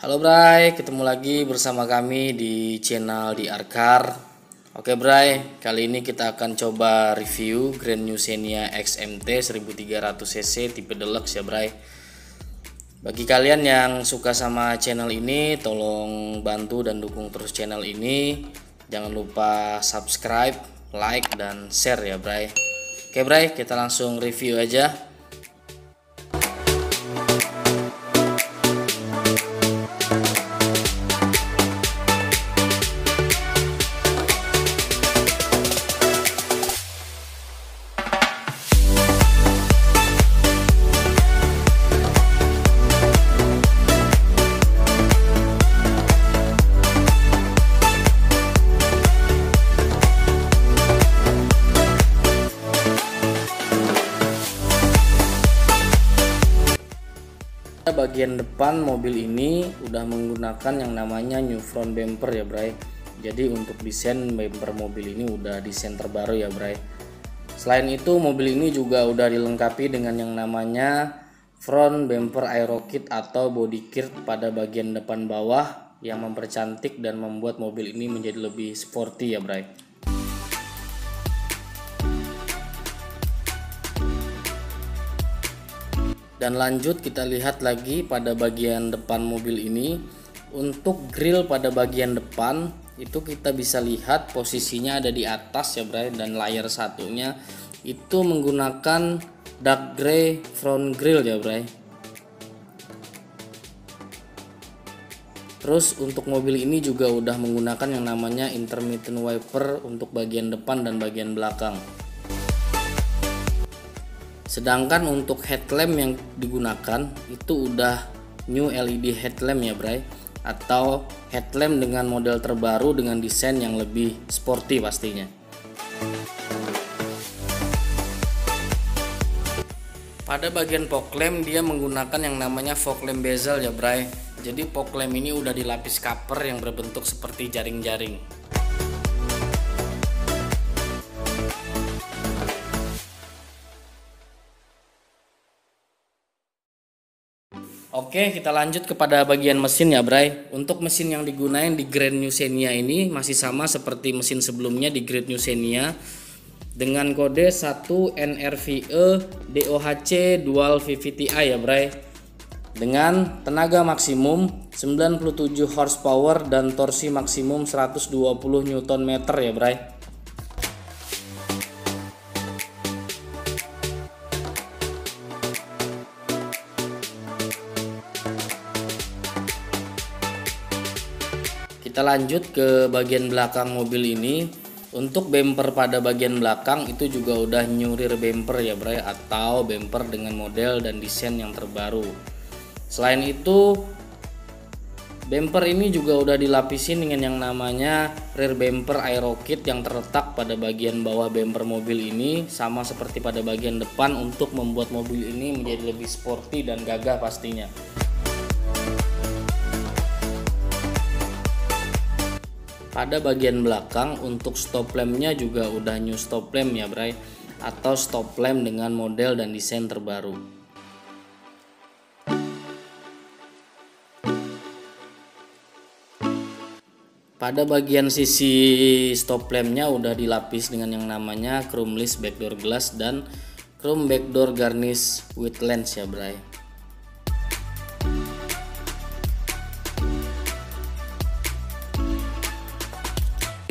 Halo Bray, ketemu lagi bersama kami di channel di Arkar. Oke Bray, kali ini kita akan coba review Grand New Xenia XMT 1300cc tipe deluxe ya Bray. Bagi kalian yang suka sama channel ini, tolong bantu dan dukung terus channel ini. Jangan lupa subscribe, like, dan share ya Bray. Oke Bray, kita langsung review aja. Bagian depan mobil ini udah menggunakan yang namanya new front bumper ya Bray. Jadi untuk desain bumper mobil ini udah desain terbaru ya Bray. Selain itu mobil ini juga udah dilengkapi dengan yang namanya front bumper aero kit atau body kit pada bagian depan bawah yang mempercantik dan membuat mobil ini menjadi lebih sporty ya Bray. Dan lanjut kita lihat lagi pada bagian depan mobil ini. Untuk grill pada bagian depan itu kita bisa lihat posisinya ada di atas ya Bray, dan layar satunya itu menggunakan dark gray front grill ya Bray. Terus untuk mobil ini juga udah menggunakan yang namanya intermittent wiper untuk bagian depan dan bagian belakang. Sedangkan untuk headlamp yang digunakan itu udah new LED headlamp ya Bray, atau headlamp dengan model terbaru dengan desain yang lebih sporty pastinya. Pada bagian fog lamp dia menggunakan yang namanya fog lamp bezel ya Bray. Jadi fog lamp ini udah dilapis cover yang berbentuk seperti jaring-jaring. Oke, kita lanjut kepada bagian mesin ya Bray. Untuk mesin yang digunakan di Grand New Xenia ini masih sama seperti mesin sebelumnya di Grand New Xenia dengan kode 1NRVE DOHC Dual VVT-i ya Bray. Dengan tenaga maksimum 97 horsepower dan torsi maksimum 120 Nm ya Bray. Kita lanjut ke bagian belakang mobil ini. Untuk bumper pada bagian belakang itu juga udah new rear bumper ya Bray, atau bumper dengan model dan desain yang terbaru. Selain itu bumper ini juga udah dilapisin dengan yang namanya rear bumper aero kit yang terletak pada bagian bawah bumper mobil ini, sama seperti pada bagian depan untuk membuat mobil ini menjadi lebih sporty dan gagah pastinya. Pada bagian belakang untuk stop lampnya juga udah new stop lamp ya Bray, atau stop lamp dengan model dan desain terbaru. Pada bagian sisi stop lampnya udah dilapis dengan yang namanya chrome-less backdoor glass dan chrome backdoor garnish with lens ya Bray.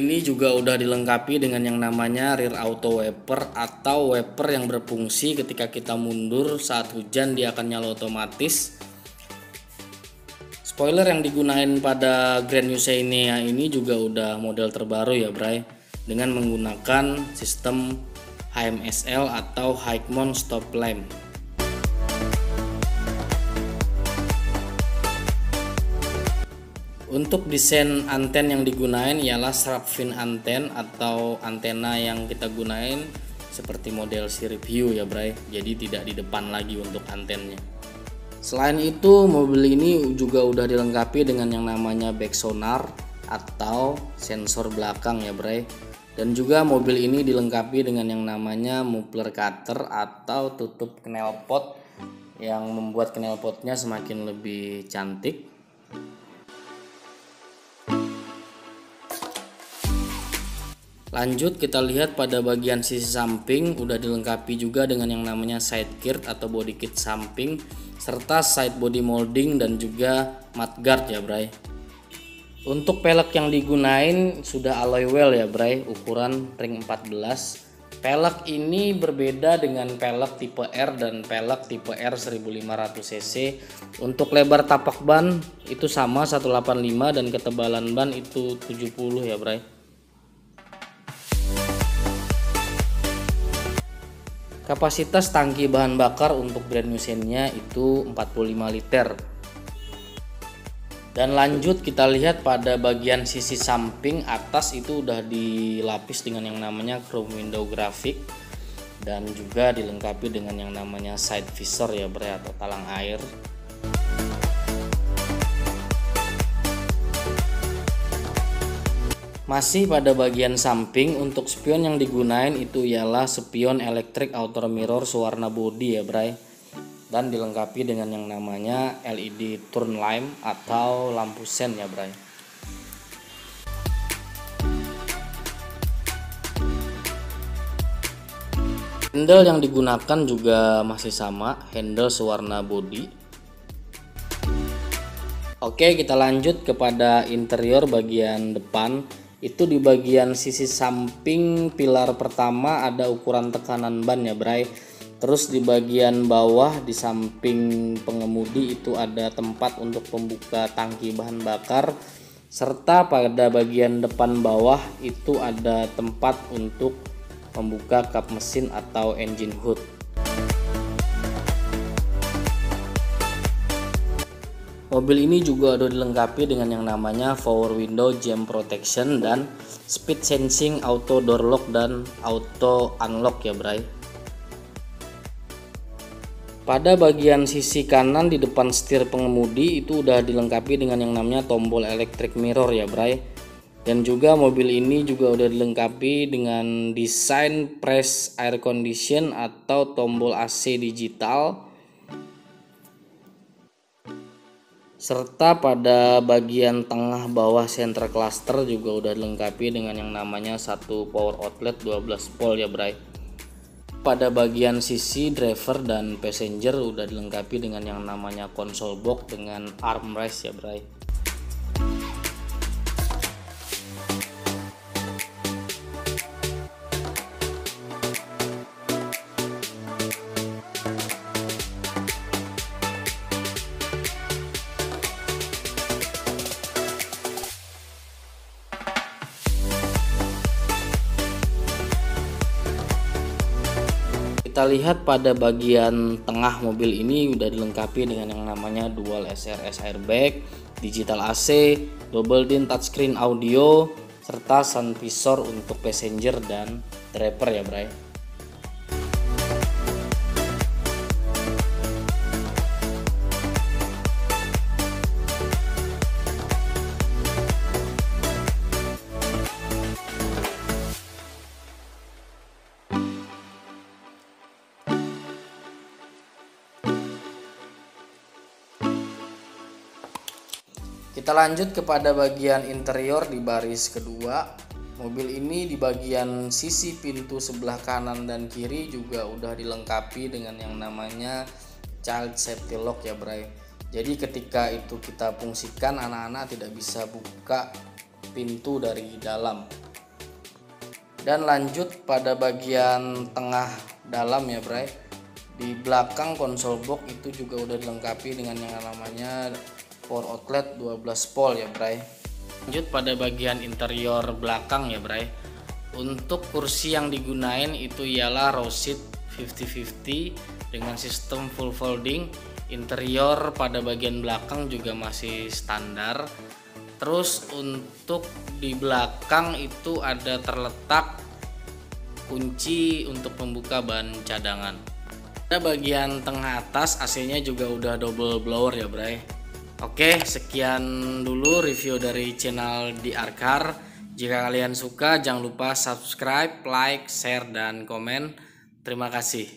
Ini juga udah dilengkapi dengan yang namanya rear auto wiper atau wiper yang berfungsi ketika kita mundur saat hujan dia akan nyala otomatis. Spoiler yang digunakan pada Grand New Xenia ini juga udah model terbaru ya Bray, dengan menggunakan sistem HMSL atau High Mount Stop Lamp. Untuk desain anten yang digunakan ialah shark fin anten atau antena yang kita gunain seperti model Sirip View ya Bray, jadi tidak di depan lagi untuk antennya. Selain itu mobil ini juga udah dilengkapi dengan yang namanya back sonar atau sensor belakang ya Bray, dan juga mobil ini dilengkapi dengan yang namanya muffler cutter atau tutup knalpot yang membuat knalpotnya semakin lebih cantik. Lanjut kita lihat pada bagian sisi samping udah dilengkapi juga dengan yang namanya side kit atau body kit samping serta side body molding dan juga mudguard ya bray. Untuk pelek yang digunain sudah alloy wheel ya bray, ukuran ring 14. Pelek ini berbeda dengan pelek tipe R dan pelek tipe R 1500 cc. Untuk lebar tapak ban itu sama 185 dan ketebalan ban itu 70 ya bray. Kapasitas tangki bahan bakar untuk brand mesinnya itu 45 liter. Dan lanjut kita lihat pada bagian sisi samping atas itu udah dilapis dengan yang namanya chrome window graphic dan juga dilengkapi dengan yang namanya side visor ya bray atau talang air. Masih pada bagian samping, untuk spion yang digunain itu ialah spion elektrik outer mirror sewarna body ya bray, dan dilengkapi dengan yang namanya LED turn lamp atau lampu sen ya bray. Handle yang digunakan juga masih sama, handle sewarna body. Oke, kita lanjut kepada interior bagian depan. Itu di bagian sisi samping pilar pertama ada ukuran tekanan ban ya bray. Terus di bagian bawah di samping pengemudi itu ada tempat untuk pembuka tangki bahan bakar, serta pada bagian depan bawah itu ada tempat untuk membuka kap mesin atau engine hood. Mobil ini juga sudah dilengkapi dengan yang namanya power window jam protection dan speed sensing auto door lock dan auto unlock ya bray. Pada bagian sisi kanan di depan setir pengemudi itu udah dilengkapi dengan yang namanya tombol electric mirror ya bray. Dan juga mobil ini juga udah dilengkapi dengan desain press air condition atau tombol AC digital. Serta pada bagian tengah bawah center cluster juga udah dilengkapi dengan yang namanya satu power outlet 12 volt ya bray. Pada bagian sisi driver dan passenger udah dilengkapi dengan yang namanya console box dengan armrest ya bray. Kita lihat pada bagian tengah mobil ini udah dilengkapi dengan yang namanya dual SRS airbag, digital AC, double din touchscreen audio, serta sun visor untuk passenger dan driver ya bray. Kita lanjut kepada bagian interior di baris kedua. Mobil ini di bagian sisi pintu sebelah kanan dan kiri juga udah dilengkapi dengan yang namanya child safety lock ya bray. Jadi ketika itu kita fungsikan, anak-anak tidak bisa buka pintu dari dalam. Dan lanjut pada bagian tengah dalam ya bray. Di belakang konsol box itu juga udah dilengkapi dengan yang namanya power outlet 12 volt ya bray. Lanjut pada bagian interior belakang ya bray. Untuk kursi yang digunain itu ialah row seat 50-50 dengan sistem full folding. Interior pada bagian belakang juga masih standar. Terus untuk di belakang itu ada terletak kunci untuk membuka ban cadangan. Pada bagian tengah atas AC-nya juga udah double blower ya bray. Oke, sekian dulu review dari channel DR Car. Jika kalian suka, jangan lupa subscribe, like, share, dan komen. Terima kasih.